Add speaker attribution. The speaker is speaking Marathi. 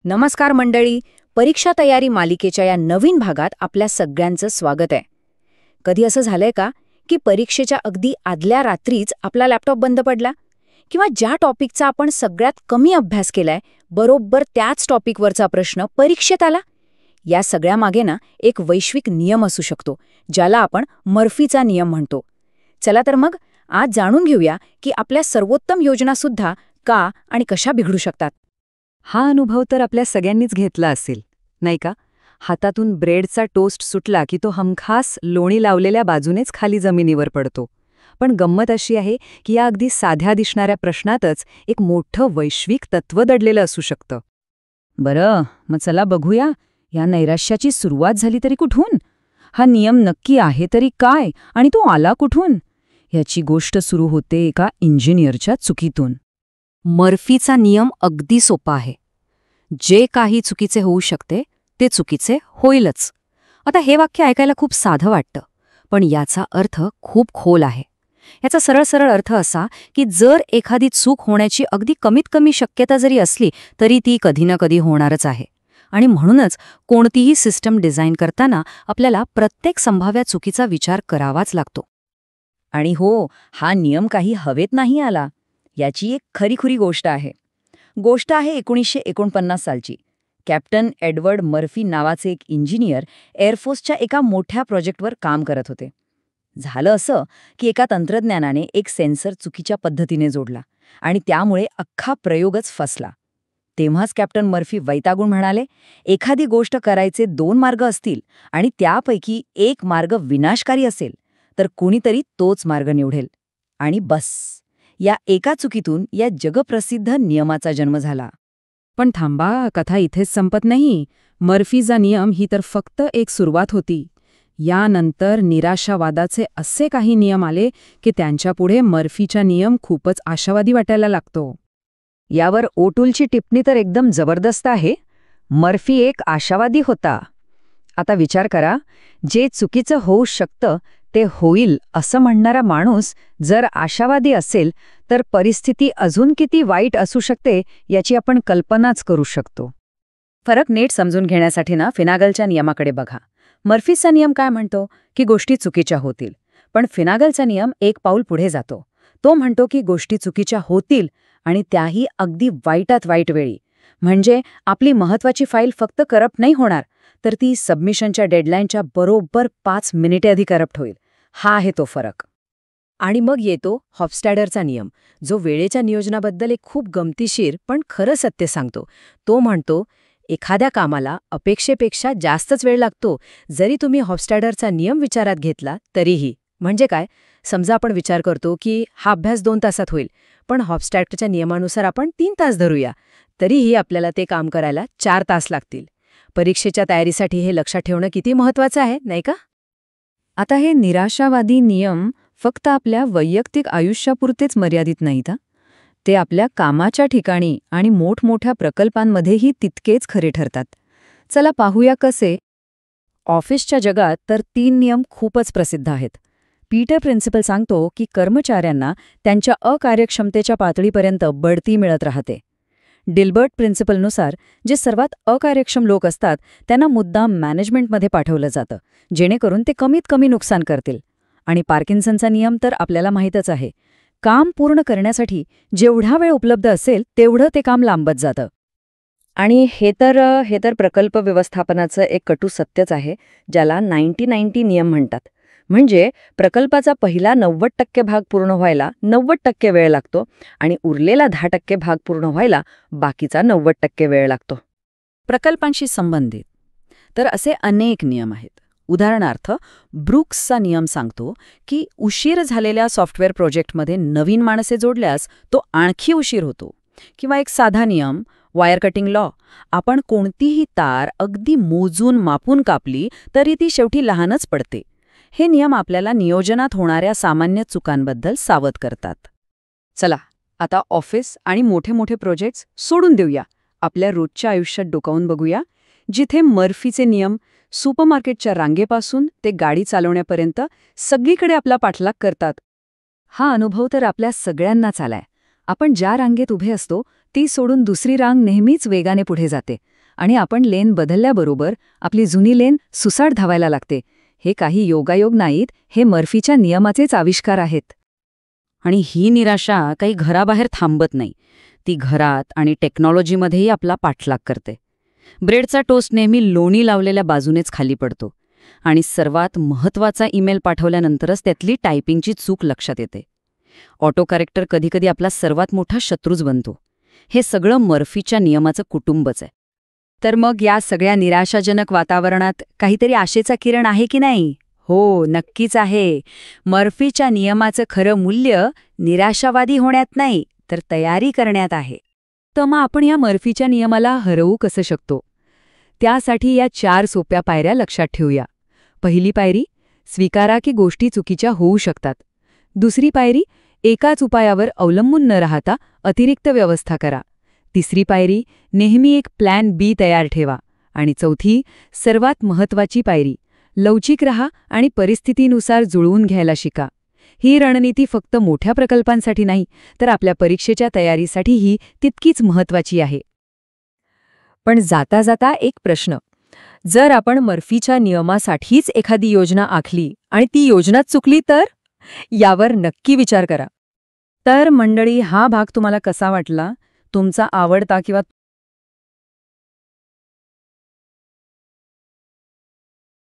Speaker 1: नमस्कार मंडळी. परीक्षा तयारी मालिकेच्या या नवीन भागात आपल्या सगळ्यांचं स्वागत आहे. कधी असं झालंय का की परीक्षेच्या अगदी आदल्या रात्रीच आपला लॅपटॉप बंद पडला, किंवा ज्या टॉपिकचा आपण सगळ्यात कमी अभ्यास केलाय बरोबर त्याच टॉपिकवरचा प्रश्न परीक्षेत आला? या सगळ्या मागे ना एक वैश्विक नियम असू शकतो, ज्याला आपण मर्फीचा नियम म्हणतो. चला तर मग आज जाणून घेऊया की आपल्या सर्वोत्तम योजनासुद्धा का आणि कशा बिघडू शकतात.
Speaker 2: हा अनुभव तर आपल्या सगळ्यांनीच घेतला असेल, नाही का? हातातून ब्रेडचा टोस्ट सुटला की तो हमखास लोणी लावलेल्या बाजूनेच खाली जमिनीवर पडतो. पण गंमत अशी आहे की या अगदी साध्या दिसणाऱ्या प्रश्नातच एक मोठं वैश्विक तत्त्व दडलेलं असू शकतं.
Speaker 1: बरं, मग चला बघूया या नैराश्याची सुरुवात झाली तरी कुठून, हा नियम नक्की आहे तरी काय आणि तो आला कुठून. याची गोष्ट सुरू होते एका इंजिनियरच्या चुकीतून.
Speaker 2: मर्फीचा नियम अगदी सोपा आहे. जे काही चुकीचे होऊ शकते ते चुकीचे होईलच. आता हे वाक्य ऐकायला खूप साधं वाटतं, पण याचा अर्थ खूप खोल आहे. याचा सरळ सरळ अर्थ असा की जर एखादी चूक होण्याची अगदी कमीत कमी शक्यता जरी असली तरी ती कधी ना कधी होणारच आहे. आणि म्हणूनच कोणतीही सिस्टम डिझाईन करताना आपल्याला प्रत्येक संभाव्य चुकीचा विचार करावाच लागतो.
Speaker 1: आणि हो, हा नियम काही हवेत नाही आला. याची एक खरीखुरी गोष्ट आहे. 1949 सालची. कॅप्टन एडवर्ड मर्फी नावाचे एक इंजिनियर एअरफोर्सच्या एका मोठ्या प्रोजेक्टवर काम करत होते. झालं असं की एका तंत्रज्ञानाने एक सेन्सर चुकीच्या पद्धतीने जोडला आणि त्यामुळे अख्खा प्रयोगच फसला. तेव्हाच कॅप्टन मर्फी वैतागून म्हणाले, एखादी गोष्ट करायचे 2 मार्ग असतील आणि त्यापैकी एक मार्ग विनाशकारी असेल तर कुणीतरी तोच मार्ग निवडेल. आणि बस, या एका चुकीतून या जगप्रसिद्ध नियमाचा जन्म झाला.
Speaker 2: पण थांबा, कथा इथेच संपत नाही. मर्फीचा नियम ही तर फक्त एक सुरुवात होती. यानंतर निराशावादाचे असे काही नियम आले की त्यांच्यापुढे मर्फीचा नियम खूपच आशावादी वाटायला लागतो.
Speaker 1: यावर ओटूलची टिप्पणी तर एकदम जबरदस्त आहे. मर्फी एक आशावादी होता. आता विचार करा, जे चुकीचं होऊ शकतं ते होईल असं म्हणणारा माणूस जर आशावादी असेल तर परिस्थिती अजून किती वाईट असू शकते याची आपण कल्पनाच करू शकतो. फरक नीट समजून घेण्यासाठी ना फिनागलच्या नियमाकडे बघा. मर्फीचा नियम काय म्हणतो की गोष्टी चुकीच्या होतील, पण फिनागलचा नियम एक पाऊल पुढे जातो. तो म्हणतो की गोष्टी चुकीच्या होतील आणि त्याही अगदी वाईटात वाईट वेळी. म्हणजे आपली महत्वाची फाईल फक्त करप्ट नाही होणार, तर ती सबमिशनच्या डेडलाईनच्या बरोबर 5 मिनिटे आधी करप्ट होईल. हा आहे तो फरक.
Speaker 2: आणि मग येतो हॉफस्टॅडरचा नियम, जो वेळेच्या नियोजनाबद्दल एक खूप गमतीशीर पण खरं सत्य सांगतो. तो म्हणतो, एखाद्या कामाला अपेक्षेपेक्षा जास्तच वेळ लागतो जरी तुम्ही हॉफस्टॅडरचा नियम विचारात घेतला तरीही. म्हणजे काय? समजा आपण विचार करतो की हा अभ्यास 2 तासात होईल, पण हॉफस्टॅडरच्या नियमानुसार आपण 3 तास धरूया, तरीही आपल्याला ते काम करायला 4 तास लागतील. परीक्षेच्या तयारीसाठी हे लक्षात ठेवणं किती महत्वाचं आहे, नाही का?
Speaker 1: आता हे निराशावादी नियम फक्त आपल्या वैयक्तिक आयुष्यापुरतेच मर्यादित नाहीत. ते आपल्या कामाच्या ठिकाणी आणि मोठमोठ्या प्रकल्पांमध्येही तितकेच खरे ठरतात. चला पाहूया कसे. ऑफिसच्या जगात तर 3 नियम खूपच प्रसिद्ध आहेत. पीटर प्रिन्सिपल सांगतो की कर्मचाऱ्यांना त्यांच्या अकार्यक्षमतेच्या पातळीपर्यंत बढती मिळत राहते. डिल्बर्ट प्रिन्सिपलनुसार जे सर्वात अकार्यक्षम लोक असतात त्यांना मुद्दाम मॅनेजमेंटमध्ये पाठवलं जातं, जेणेकरून ते कमीत कमी नुकसान करतील. आणि पार्किन्सनचा नियम तर आपल्याला माहीतच आहे. काम पूर्ण करण्यासाठी जेवढा वेळ उपलब्ध असेल तेवढं ते काम लांबत जातं. आणि हे तर प्रकल्प व्यवस्थापनाचं एक कटू सत्यच आहे, ज्याला 90-90 नियम म्हणतात. म्हणजे प्रकल्पाचा पहिला 90% भाग पूर्ण व्हायला 90% वेळ लागतो आणि उरलेला 10% भाग पूर्ण व्हायला बाकीचा 90% वेळ लागतो.
Speaker 2: प्रकल्पांशी संबंधित तर असे अनेक नियम आहेत. उदाहरणार्थ, ब्रुक्सचा नियम सांगतो की उशीर झालेल्या सॉफ्टवेअर प्रोजेक्टमध्ये नवीन माणसे जोडल्यास तो आणखी उशीर होतो. किंवा एक साधा नियम, वायर कटिंग लॉ, आपण कोणतीही तार अगदी मोजून मापून कापली तरी ती शेवटी लहानच पडते. हे नियम आपल्याला नियोजनात होणाऱ्या सामान्य चुकांबद्दल सावध करतात.
Speaker 1: चला आता ऑफिस आणि मोठे मोठे प्रोजेक्ट्स सोडून देऊया. आपल्या रोजच्या आयुष्यात डोकावून बघूया, जिथे मर्फीचे नियम सुपरमार्केटच्या रांगेपासून ते गाडी चालवण्यापर्यंत सगळीकडे आपला पाठलाग करतात. हा अनुभव तर आपल्या सगळ्यांनाच आलाय. आपण ज्या रांगेत उभे असतो ती सोडून दुसरी रांग नेहमीच वेगाने पुढे जाते आणि आपण लेन बदलल्याबरोबर आपली जुनी लेन सुसाट धावायला लागते. हे काही योगायोग नाहीत, हे मर्फीच्या नियमाचेच आविष्कार आहेत.
Speaker 3: आणि ही निराशा काही घराबाहेर थांबत नाही. ती घरात आणि टेक्नॉलॉजीमध्येही आपला पाठलाग करते. ब्रेडचा टोस्ट नेहमी लोणी लावलेल्या बाजूनेच खाली पडतो आणि सर्वात महत्त्वाचा ईमेल पाठवल्यानंतरच त्यातली टायपिंगची चूक लक्षात येते. ऑटो करेक्टर कधीकधी आपला सर्वात मोठा शत्रूच बनतो. हे सगळं मर्फीच्या नियमाचं कुटुंबच आहे.
Speaker 1: तर मग या सगळ्या निराशाजनक वातावरणात काहीतरी आशेचा किरण आहे की नाही? हो, नक्कीच आहे. मर्फीच्या नियमाचं खरं मूल्य निराशावादी होण्यात नाही, तर तयारी करण्यात आहे. तर मग आपण या मर्फीच्या नियमाला हरवू कसं शकतो? त्यासाठी या 4 सोप्या पायऱ्या लक्षात ठेवूया. पहिली पायरी, स्वीकारा की गोष्टी चुकीच्या होऊ शकतात. दुसरी पायरी, एकाच उपायावर अवलंबून न राहता अतिरिक्त व्यवस्था करा. तिसरी पायरी, नेहमी एक प्लॅन बी तयार ठेवा. आणि चौथी, सर्वात महत्त्वाची पायरी, लवचिक रहा आणि परिस्थितीनुसार जुळवून घ्यायला शिका. ही रणनीती फक्त मोठ्या प्रकल्पांसाठी नाही, तर आपल्या परीक्षेच्या तयारीसाठीही तितकीच महत्त्वाची आहे. पण जाता जाता एक प्रश्न. जर आपण मर्फीच्या नियमासाठीच एखादी योजना आखली आणि ती योजनाच चुकली तर? यावर नक्की विचार करा. तर मंडळी, हा भाग तुम्हाला कसा वाटला? तुमचा आवडता किंवा